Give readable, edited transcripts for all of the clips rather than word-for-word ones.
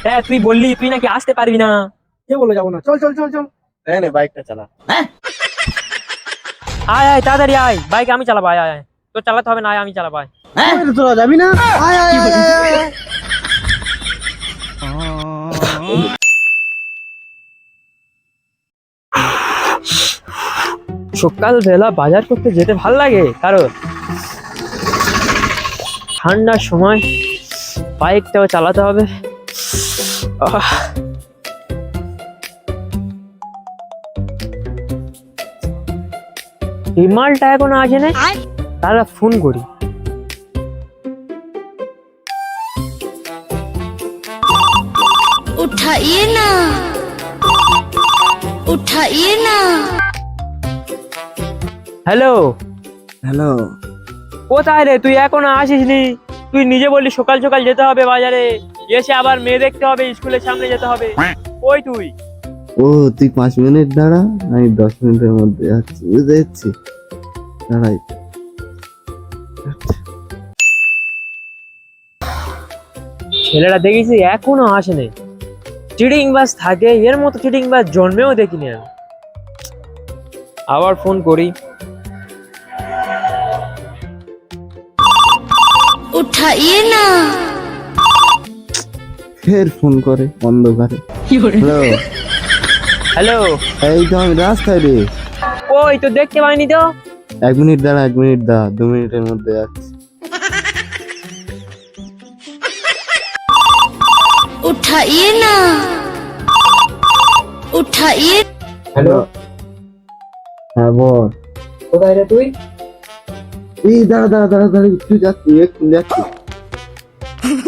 হ্যাঁ তুই বললি তুই নাকি আসতে পারবি না। কে বলে যাবো না? চল চল চল চল। বাইকটা চালা। আয় আয় তাড়াতাড়ি আয়, বাইক আমি চালাবো, আয় আয় আয়। তো চালাতে হবে না, আয় আমি চালাবো আয়। তোরা যাবি না? আয় আয় আয় আয় আয় আয়। সকালবেলা বাজার করতে যেতে ভাল লাগে, কারণ ঠান্ডার সময় বাইকটাও চালাতে হবে। হিমালটা এখনো আসে না, তারা ফোন করি। उठाइए ना, उठाइए ना। হ্যালো হ্যালো, কোথায় রে তুই, এখনো আসিসনি? তুই নিজে বললি সকাল সকাল যেতে হবে বাজারে, এসে আবার মেয়ে দেখতে হবে, স্কুলের সামনে যেতে হবে। ওই তুই ও তুই 5 মিনিট দাঁড়া, আমি 10 মিনিটের মধ্যে যাচ্ছি, বুঝতে পারছি। দাঁড়াই। ছেলেটা দেখেছি এখনো আসেনি, চিটিং বাস থাকে, এর মতো চিটিং বাস জন্মেও দেখিনি আমি। আবার ফোন করি। उठाइए ना। ফের ফোন করে অন্ধকারে। হ্যালো, হ্যালো, এই তো আমি রাস্তায় রে। ওই তো দেখতে পাইনি তো। 1 মিনিট দাঁড়া, 1 মিনিট দাঁড়া, 2 মিনিটের মধ্যে যাচ্ছি। उठाइए ना, उठाइए। হ্যালো, হ্যাঁ বল। কোথায় রে তুই? এই দাঁড়া দাঁড়া দাঁড়া দাঁড়া, একটু যাচ্ছি, একটু যাচ্ছি।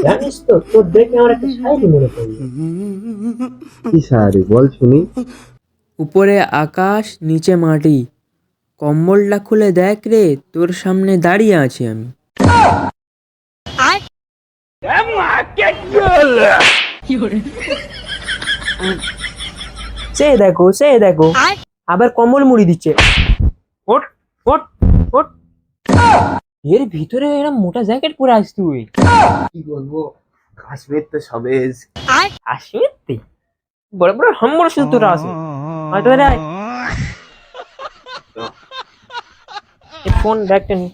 জানিস তো তোর দেখে আমার একটা শাড়ি মনে পড়লো। কি শাড়ি বল শুনি। উপরে আকাশ নিচে মাটি, কম্বলটা খুলে দেখ রে, তোর সামনে দাঁড়িয়ে আছি আমি। সে দেখো সে দেখো, আবার কম্বল মুড়ি দিচ্ছে। ওঠ ওঠ ওঠ। এর ভিতরে এরকম মোটা জ্যাকেট পরে আসিস তুই? কি বলবো, কাশ্মীর তো সবে আসবি বড় বড় হাম্বর শুধু তোরা আসে। হয়তো রে ফোন ব্যাগটা নি,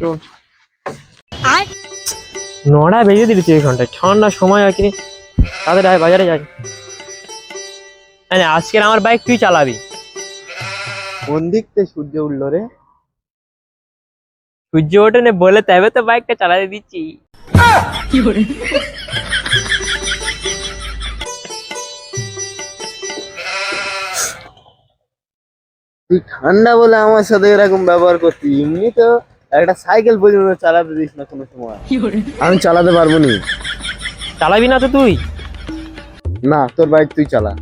চল। 9টা বেজে দিলি তুই, এই ঘন্টায় ঠান্ডার সময় আর কি। তাদের আয় বাজারে যাই। আজকের আমার বাইক তুই চালাবি। কোন দিক থেকে সূর্য উঠলো রে? সূর্য ওঠেনে বলে তবে তো বাইকটা চালাতে দিচ্ছি। তুই ঠান্ডা বলে আমার সাথে এরকম ব্যবহার করতি, এমনি তো একটা সাইকেল পর্যন্ত চালাতে দিস না কোনো সময়। আমি চালাতে পারবো নি। চালাবি না তো তুই? না, তোর বাইক তুই চালা।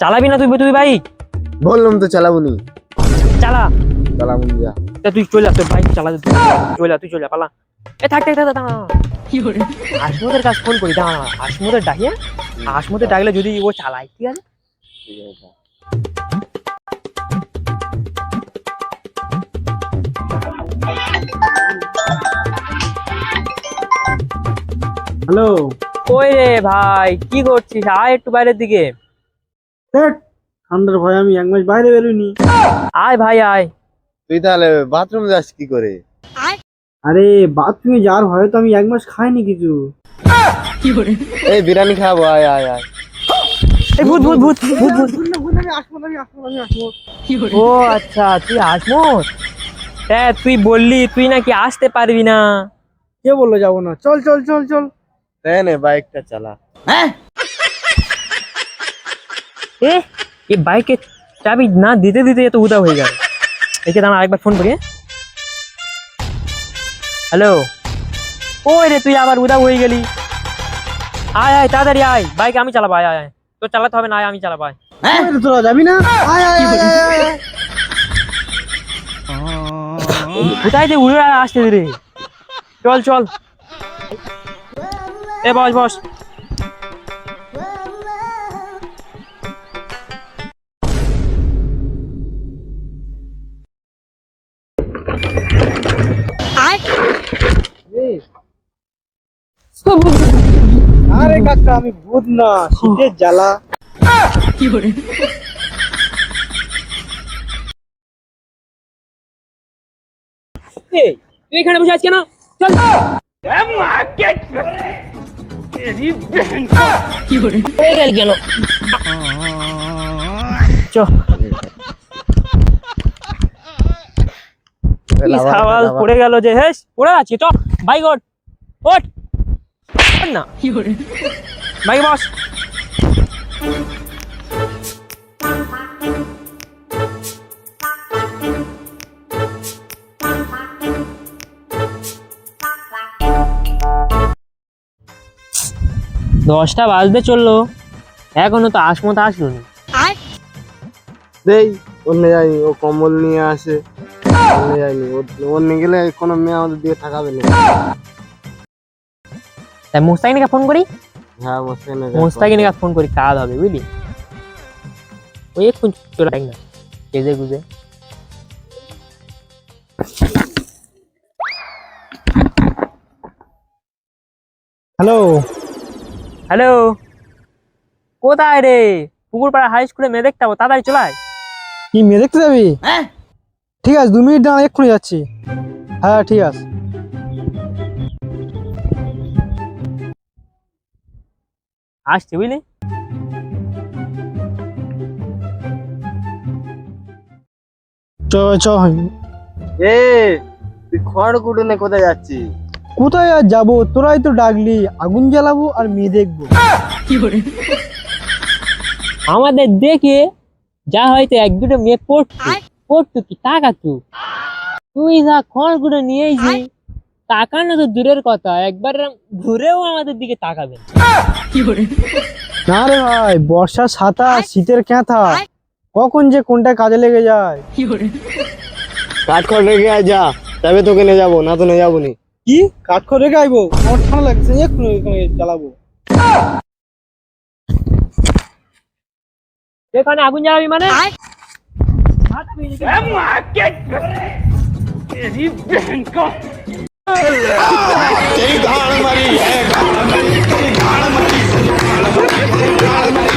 চালাবি না তুই? তুই বাইক বললাম তো চালাবো নি। চালা। চালাবো নি, যা। তা তুই চলে যা, তোর বাইক চালাতে চলে যা, তুই চলে যা, পালা। এ থাক থাক থাক, দাঁড়া। আসমুদের কাছে ফোন করি, দাঁড়া। আসমুদের ডাকিয়া, আসমুদের ডাকলে যদি ও চালায়, ঠিক আছে? ঠিক আছে। হ্যালো। ওই রে ভাই, কি করছিস? আয় একটু বাইরের দিকে। ঠান্ডার ভয় আমি 1 মাস বাইরে বেরোইনি। আয় ভাই আয়। তুই তাহলে বাথরুম যাস কি করে? আরে বাথরুমে যাওয়ার ভয়ে তো আমি 1 মাস খাইনি কিছু। এই বিরিয়ানি খাবো, আয় আয় আয়। এই ভূত ভূত ভূত ভূত ভূত। আমি আসবো আমি আসবো আমি আসবো। ও আচ্ছা, তুই আসমত। হ্যাঁ তুই বললি তুই নাকি আসতে পারবি না। কে বললো যাবো না? চল চল চল চল। নে বাইকটা চালা। এই বাইকে চাবি না দিতে দিতে এত উদা হয়ে গেল। একে দাঁড়া, আরেকবার ফোন করি। হ্যালো, ওই রে তুই আবার উদা হয়ে গেলি। আয় আয় তাড়াতাড়ি আয়, বাইক আমি চালাবো, আয় আয় আয়। তো চালাতে হবে না, আয় আমি চালাবো আয়। তোরা যাবি না? আয় আয় আয় আয় আয়। কোথায় যে উড়ে আসতে রে? চল চল, এ বস বস। আরে আরে কাকা আমি ভূত না, শীতের জ্বালা। এই, তুই এখানে বসে আছিস কেন? চল পড়ে গেল কেন? চ কি সাবাল পড়ে গেল যে, হেস পড়ে আছি। চ বাইক ওঠ, ওঠ ওঠ না, বাইক বস। দশটা বাজতে চললো, এখনো তো আসমতো আসলো না। দেই অন্য যায়নি, ও কম্বল নিয়ে আসে। অন্য যায়নি, ওর নিয়ে গেলে কোনো মেয়ে আমাদের দিকে থাকাবে না। তাই মোস্তাকিনীকে ফোন করি, হ্যাঁ মোস্তাকিনীকে ফোন করি, কাজ হবে বুঝলি। ওই একটু চলে যাক না কেজে গুজে। হ্যালো, হ্যালো, কোথায় রে? পুকুরপাড়া হাই স্কুলে মেয়ে দেখতে যাবো, তাড়াতাড়ি চলে আয়। কি মেয়ে দেখতে যাবি? ঠিক আছে 2 মিনিট দাঁড়া, এক্ষুনি যাচ্ছি। হ্যাঁ ঠিক আছে। আসছি বুঝলি। চ চ। এ তুই খড় কুটুনে কোথায় যাচ্ছিস? কোথায় আর যাবো, তোরাই তো ডাকলি, আগুন জ্বালাবো আর মেয়ে দেখবো। আমাদের দেখে যা হয়তো এক দুটো মেয়ে পড়তো কি টাকা তুই যা খড় গুলো নিয়েছি, তাকানো তো দূরের কথা, একবার ঘুরেও আমাদের দিকে তাকাবে না। না রে ভাই, বর্ষার ছাতা শীতের ক্যাঁথা, কখন যে কোনটা কাজে লেগে যায়। কাঠ খড় রেখে আয় যা, তবে তোকে নিয়ে যাবো, না তো নিয়ে যাবো নি। কি কাঠখড় রেখে আইবো? আমার ঠান্ডা লাগছে, এক্ষুনি এখানে জ্বালাবো। এখানে আগুন জ্বালাবি মানে? तेरी गाड़ मरी है, गाड़ मरी, तेरी गाड़ मरी,